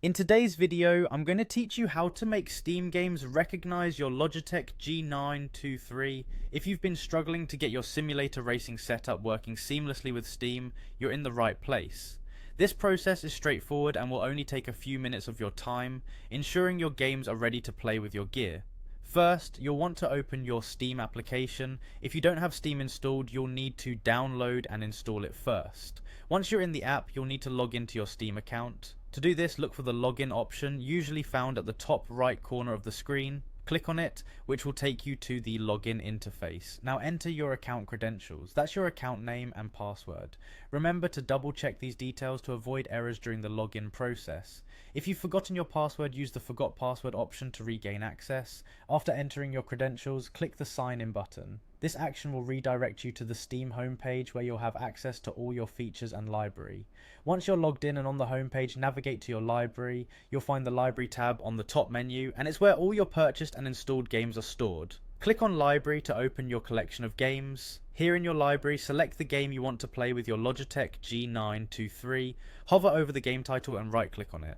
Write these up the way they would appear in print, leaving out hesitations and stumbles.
In today's video, I'm going to teach you how to make Steam games recognize your Logitech G923. If you've been struggling to get your simulator racing setup working seamlessly with Steam, you're in the right place. This process is straightforward and will only take a few minutes of your time, ensuring your games are ready to play with your gear. First, you'll want to open your Steam application. If you don't have Steam installed, you'll need to download and install it first. Once you're in the app, you'll need to log into your Steam account. To do this, look for the login option, usually found at the top right corner of the screen. Click on it, which will take you to the login interface. Now enter your account credentials. That's your account name and password. Remember to double check these details to avoid errors during the login process. If you've forgotten your password, use the forgot password option to regain access. After entering your credentials, click the sign in button. This action will redirect you to the Steam homepage where you'll have access to all your features and library. Once you're logged in and on the homepage, navigate to your library. You'll find the library tab on the top menu, and it's where all your purchased and installed games are stored. Click on library to open your collection of games. Here in your library, select the game you want to play with your Logitech G923. Hover over the game title and right click on it.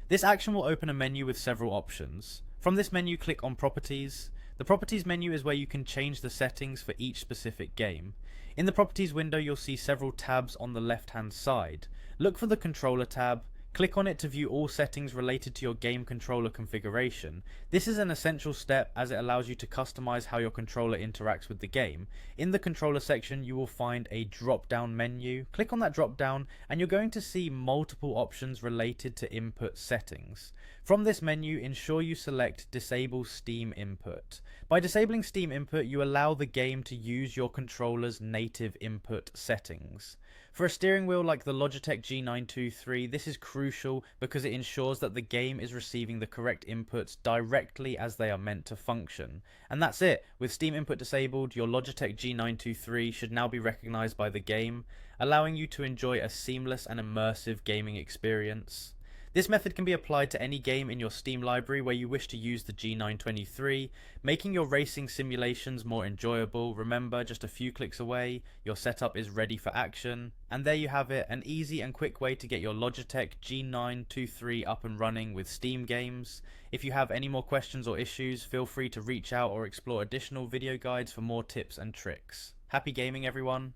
This action will open a menu with several options. From this menu, click on Properties. The Properties menu is where you can change the settings for each specific game. In the Properties window, you'll see several tabs on the left-hand side. Look for the Controller tab. Click on it to view all settings related to your game controller configuration. This is an essential step as it allows you to customize how your controller interacts with the game. In the controller section, you will find a drop-down menu. Click on that drop-down and you're going to see multiple options related to input settings. From this menu, ensure you select Disable Steam Input. By disabling Steam Input, you allow the game to use your controller's native input settings. For a steering wheel like the Logitech G923, this is crucial because it ensures that the game is receiving the correct inputs directly as they are meant to function. And that's it. With Steam Input disabled, your Logitech G923 should now be recognized by the game, allowing you to enjoy a seamless and immersive gaming experience. This method can be applied to any game in your Steam library where you wish to use the G923, making your racing simulations more enjoyable. Remember, just a few clicks away, your setup is ready for action. And there you have it, an easy and quick way to get your Logitech G923 up and running with Steam games. If you have any more questions or issues, feel free to reach out or explore additional video guides for more tips and tricks. Happy gaming, everyone!